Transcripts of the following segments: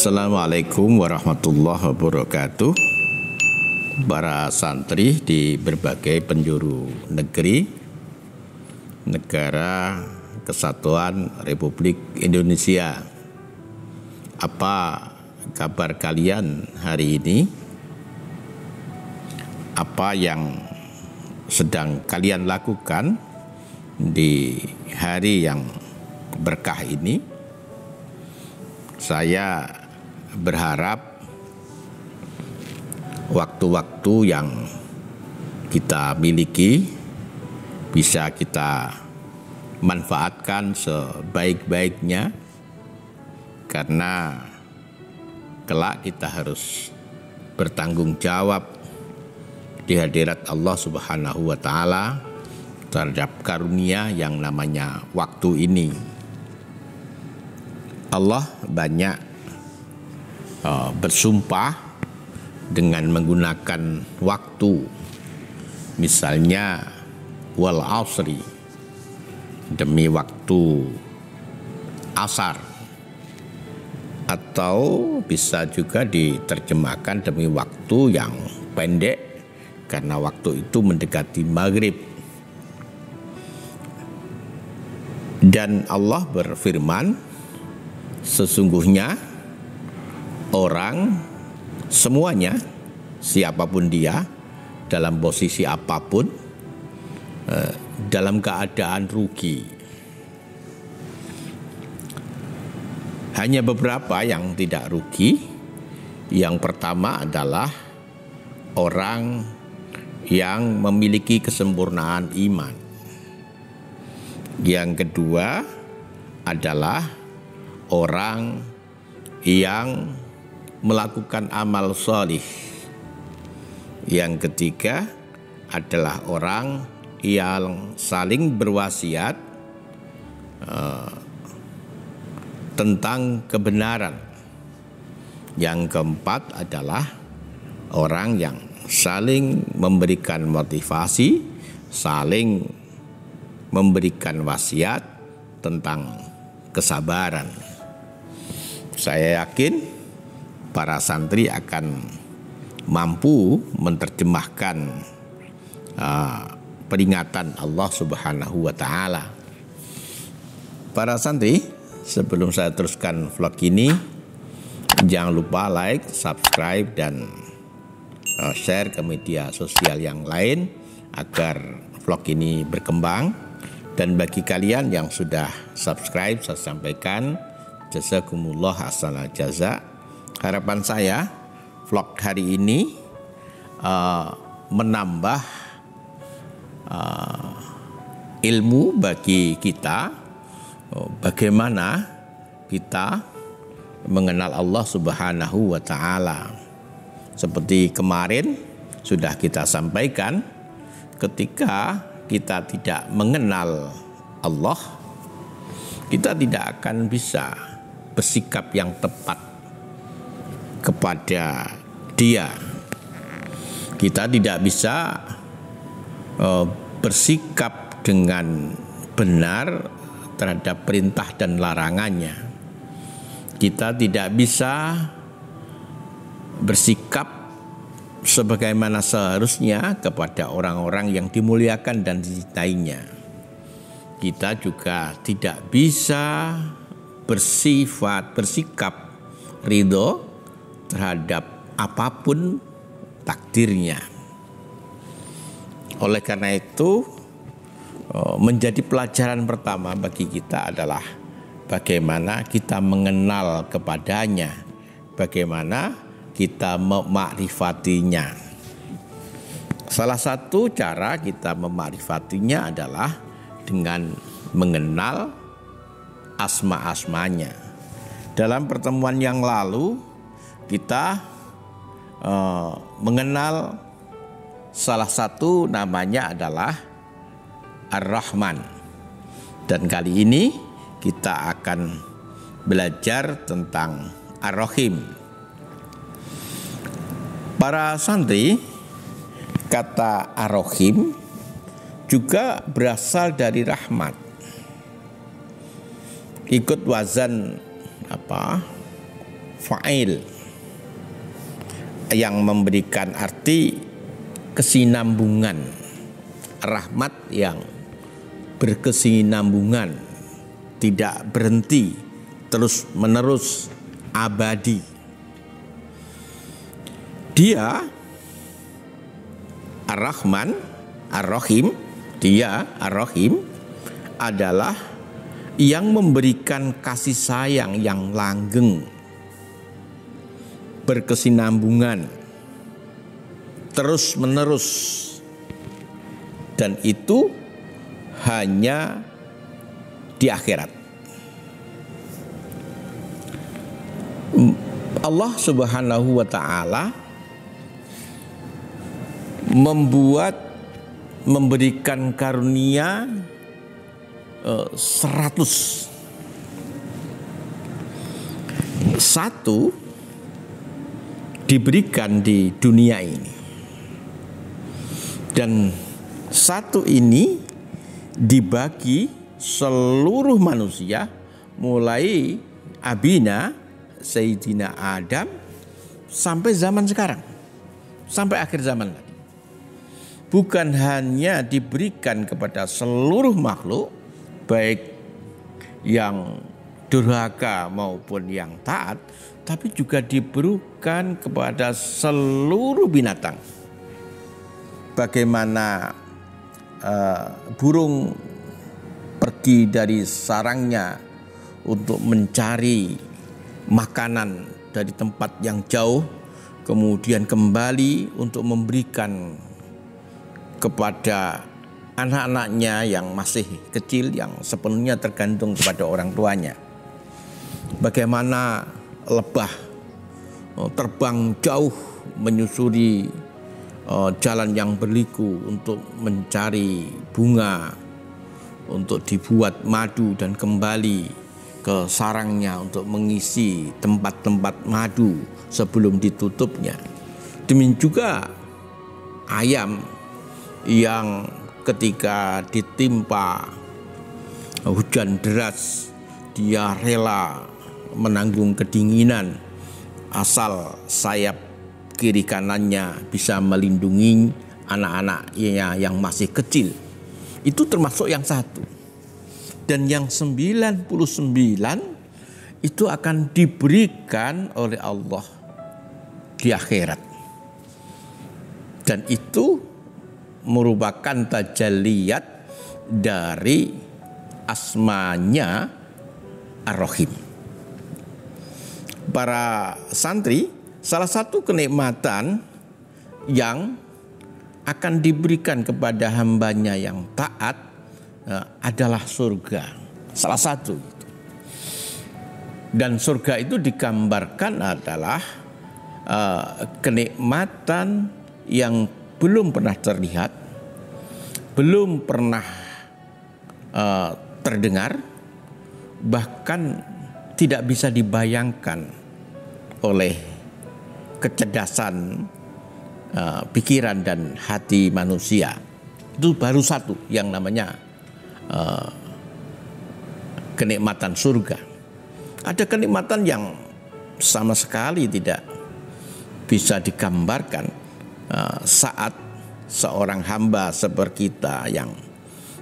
Assalamualaikum warahmatullahi wabarakatuh. Para santri di berbagai penjuru negeri, Negara Kesatuan Republik Indonesia. Apa kabar kalian hari ini? Apa yang sedang kalian lakukan di hari yang berkah ini? Saya berharap waktu-waktu yang kita miliki bisa kita manfaatkan sebaik-baiknya, karena kelak kita harus bertanggung jawab di hadirat Allah Subhanahu wa Ta'ala terhadap karunia yang namanya waktu ini. Allah banyak bersumpah dengan menggunakan waktu. Misalnya wal asri, demi waktu asar, atau bisa juga diterjemahkan demi waktu yang pendek karena waktu itu mendekati maghrib. Dan Allah berfirman, sesungguhnya orang semuanya, siapapun dia, dalam posisi apapun, dalam keadaan rugi. Hanya beberapa yang tidak rugi. Yang pertama adalah orang yang memiliki kesempurnaan iman. Yang kedua adalah orang yang melakukan amal sholih. Yang ketiga adalah orang yang saling berwasiat tentang kebenaran. Yang keempat adalah orang yang saling memberikan motivasi, saling memberikan wasiat tentang kesabaran. Saya yakin para santri akan mampu menerjemahkan peringatan Allah Subhanahu wa Ta'ala. Para santri, sebelum saya teruskan vlog ini, jangan lupa like, subscribe, dan share ke media sosial yang lain agar vlog ini berkembang. Dan bagi kalian yang sudah subscribe, saya sampaikan jazakumullah hasanal jaza. Harapan saya vlog hari ini menambah ilmu bagi kita, bagaimana kita mengenal Allah Subhanahu wa Ta'ala. Seperti kemarin sudah kita sampaikan, ketika kita tidak mengenal Allah, kita tidak akan bisa bersikap yang tepat kepada Dia. Kita tidak bisa bersikap dengan benar terhadap perintah dan larangannya. Kita tidak bisa bersikap sebagaimana seharusnya kepada orang-orang yang dimuliakan dan dicintainya. Kita juga tidak bisa bersikap ridho terhadap apapun takdirnya. Oleh karena itu, menjadi pelajaran pertama bagi kita adalah bagaimana kita mengenal kepadanya, bagaimana kita memakrifatinya. Salah satu cara kita memakrifatinya adalah dengan mengenal asma-asmanya. Dalam pertemuan yang lalu kita mengenal salah satu namanya adalah Ar-Rahman. Dan kali ini kita akan belajar tentang Ar-Rahim. Para santri, kata Ar-Rahim juga berasal dari rahmat. ikut wazan fa'il yang memberikan arti kesinambungan, rahmat yang berkesinambungan, tidak berhenti, terus menerus, abadi. Dia Ar-Rahman, Ar-Rahim, dia Ar-Rahim adalah yang memberikan kasih sayang yang langgeng, berkesinambungan, terus menerus, dan itu hanya di akhirat. Allah Subhanahu wa ta'ala memberikan karunia 100. Satu diberikan di dunia ini, dan satu ini dibagi seluruh manusia, mulai abina Sayyidina Adam sampai zaman sekarang, sampai akhir zaman lagi. Bukan hanya diberikan kepada seluruh makhluk, baik yang durhaka maupun yang taat, tapi juga diberikan kepada seluruh binatang. Bagaimana burung pergi dari sarangnya untuk mencari makanan dari tempat yang jauh, kemudian kembali untuk memberikan kepada anak-anaknya yang masih kecil, yang sepenuhnya tergantung kepada orang tuanya. Bagaimana lebah terbang jauh menyusuri jalan yang berliku untuk mencari bunga, untuk dibuat madu dan kembali ke sarangnya untuk mengisi tempat-tempat madu sebelum ditutupnya. Demikian juga ayam yang ketika ditimpa hujan deras, dia rela menanggung kedinginan asal sayap kiri kanannya bisa melindungi anak-anaknya yang masih kecil. Itu termasuk yang satu. Dan yang 99 itu akan diberikan oleh Allah di akhirat. Dan itu merupakan tajalliyat dari asmanya Ar-Rahim. Para santri, salah satu kenikmatan yang akan diberikan kepada hambanya yang taat adalah surga. Salah satu. Dan surga itu digambarkan adalah kenikmatan yang belum pernah terlihat, belum pernah terdengar, bahkan tidak bisa dibayangkan oleh kecerdasan pikiran dan hati manusia. Itu baru satu yang namanya kenikmatan surga. Ada kenikmatan yang sama sekali tidak bisa digambarkan saat seorang hamba seperti kita yang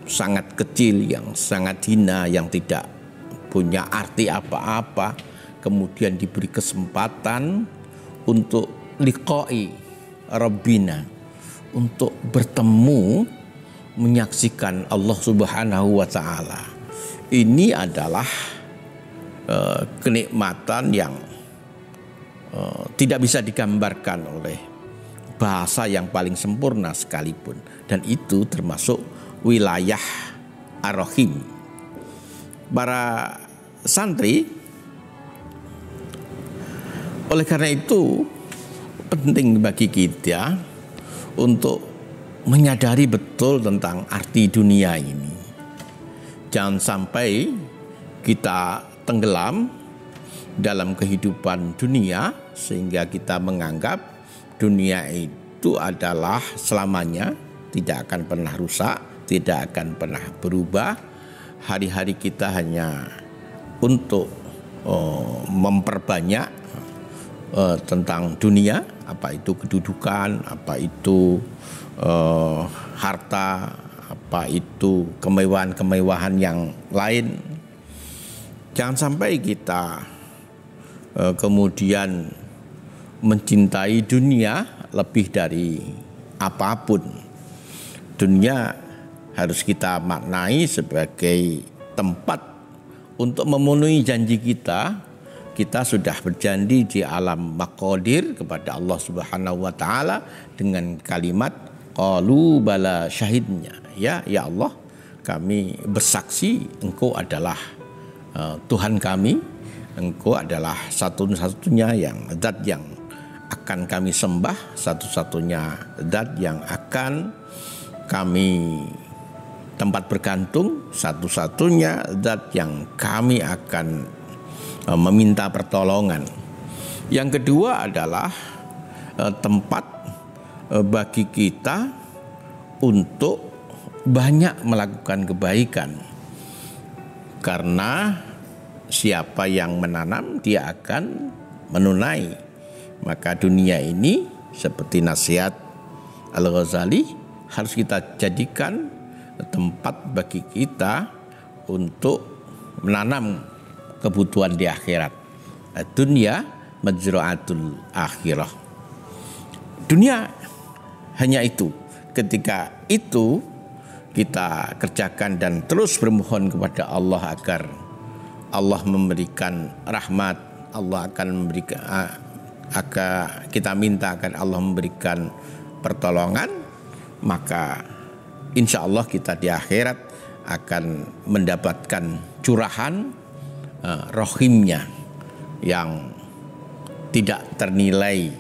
sangat kecil, yang sangat hina, yang tidak punya arti apa-apa, kemudian diberi kesempatan untuk liqa'i Rabbina, untuk bertemu menyaksikan Allah Subhanahu wa ta'ala. Ini adalah kenikmatan yang tidak bisa digambarkan oleh bahasa yang paling sempurna sekalipun. Dan itu termasuk wilayah Ar-Rahim. Para santri, oleh karena itu penting bagi kita untuk menyadari betul tentang arti dunia ini. Jangan sampai kita tenggelam dalam kehidupan dunia sehingga kita menganggap dunia itu adalah selamanya, tidak akan pernah rusak, tidak akan pernah berubah. Hari-hari kita hanya untuk memperbanyak tentang dunia, apa itu kedudukan, apa itu harta, apa itu kemewahan-kemewahan yang lain. Jangan sampai kita kemudian mencintai dunia lebih dari apapun. Dunia harus kita maknai sebagai tempat untuk memenuhi janji kita. Kita sudah berjanji di alam maqadir kepada Allah Subhanahu wa taala dengan kalimat qalu bala syahidnya. Ya Allah, kami bersaksi Engkau adalah Tuhan kami, Engkau adalah satu-satunya zat yang akan kami sembah, satu-satunya zat yang akan kami tempat bergantung, satu-satunya zat yang kami akan meminta pertolongan. Yang kedua adalah tempat bagi kita untuk banyak melakukan kebaikan. Karena siapa yang menanam dia akan menunai. Maka dunia ini seperti nasihat Al-Ghazali harus kita jadikan tempat bagi kita untuk menanam kebutuhan di akhirat. Dunia majra'atul akhirah. Dunia hanya itu. Ketika itu kita kerjakan dan terus bermohon kepada Allah agar Allah memberikan rahmat, Allah akan memberikan, agar kita minta agar Allah memberikan pertolongan, maka insya Allah kita di akhirat akan mendapatkan curahan rohimnya yang tidak ternilai,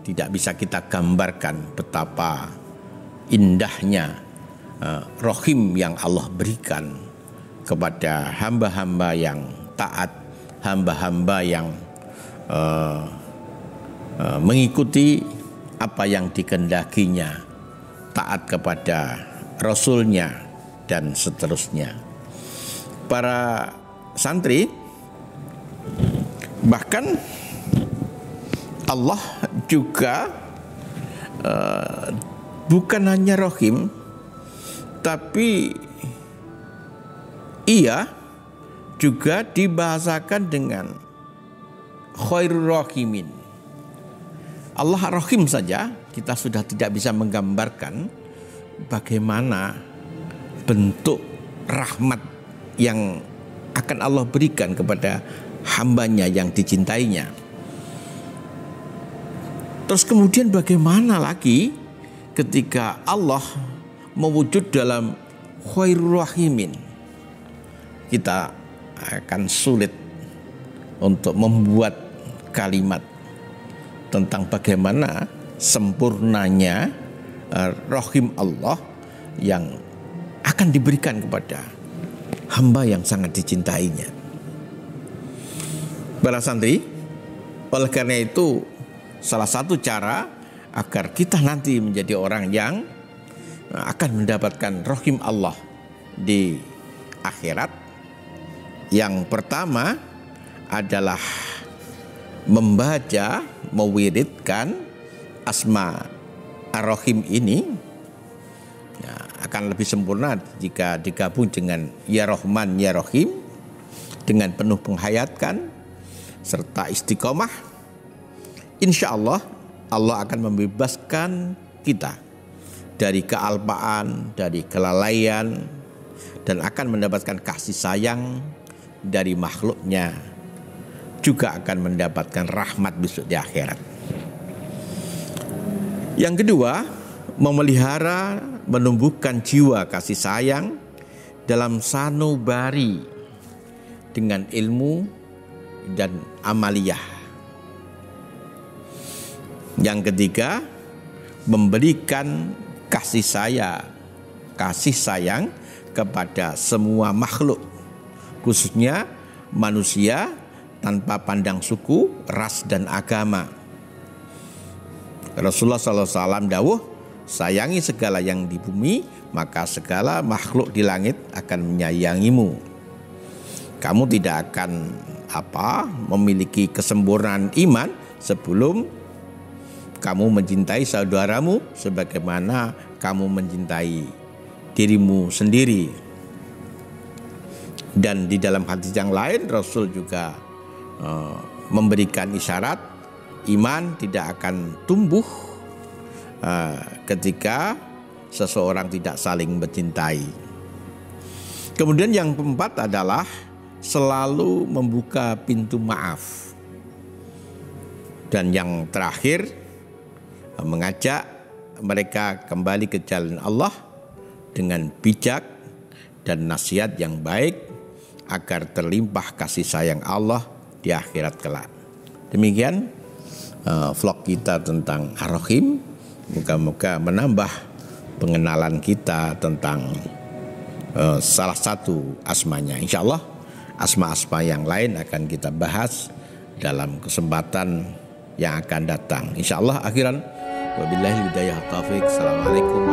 tidak bisa kita gambarkan betapa indahnya rohim yang Allah berikan kepada hamba-hamba yang taat, hamba-hamba yang mengikuti apa yang dikehendakinya, taat kepada Rasulnya dan seterusnya. Para santri, bahkan Allah juga bukan hanya Rohim, tapi Ia juga dibahasakan dengan Khairur Rahimin. Allah Rohim saja kita sudah tidak bisa menggambarkan bagaimana bentuk rahmat yang akan Allah berikan kepada hambanya yang dicintainya. Terus kemudian bagaimana lagi ketika Allah mewujud dalam Khairur Rahimin? Kita akan sulit untuk membuat kalimat tentang bagaimana sempurnanya Rahim Allah yang akan diberikan kepada hamba yang sangat dicintainya. Para santri, oleh karena itu salah satu cara agar kita nanti menjadi orang yang akan mendapatkan Rahim Allah di akhirat, yang pertama adalah membaca, mewiridkan asma ar-Rahim ini. Akan lebih sempurna jika digabung dengan Ya Rahman Ya Rahim dengan penuh penghayatan serta istiqomah. Insya Allah Allah akan membebaskan kita dari kealpaan, dari kelalaian, dan akan mendapatkan kasih sayang dari makhluknya, juga akan mendapatkan rahmat besok di akhirat. Yang kedua, memelihara, menumbuhkan jiwa kasih sayang dalam sanubari dengan ilmu dan amaliyah. Yang ketiga, memberikan kasih sayang kepada semua makhluk, khususnya manusia tanpa pandang suku, ras dan agama. Rasulullah SAW dawuh, sayangi segala yang di bumi, maka segala makhluk di langit akan menyayangimu. Kamu tidak akan memiliki kesempurnaan iman sebelum kamu mencintai saudaramu sebagaimana kamu mencintai dirimu sendiri. Dan di dalam hadis yang lain Rasul juga memberikan isyarat iman tidak akan tumbuh ketika seseorang tidak saling mencintai. Kemudian yang keempat adalah selalu membuka pintu maaf. Dan yang terakhir, mengajak mereka kembali ke jalan Allah dengan bijak dan nasihat yang baik agar terlimpah kasih sayang Allah di akhirat kelak. Demikian vlog kita tentang Ar-Rahim. Moga-moga menambah pengenalan kita tentang salah satu asmanya. Insya Allah asma-asma yang lain akan kita bahas dalam kesempatan yang akan datang. Insya Allah akhiran. Wabillahi hidayah taufik. Assalamualaikum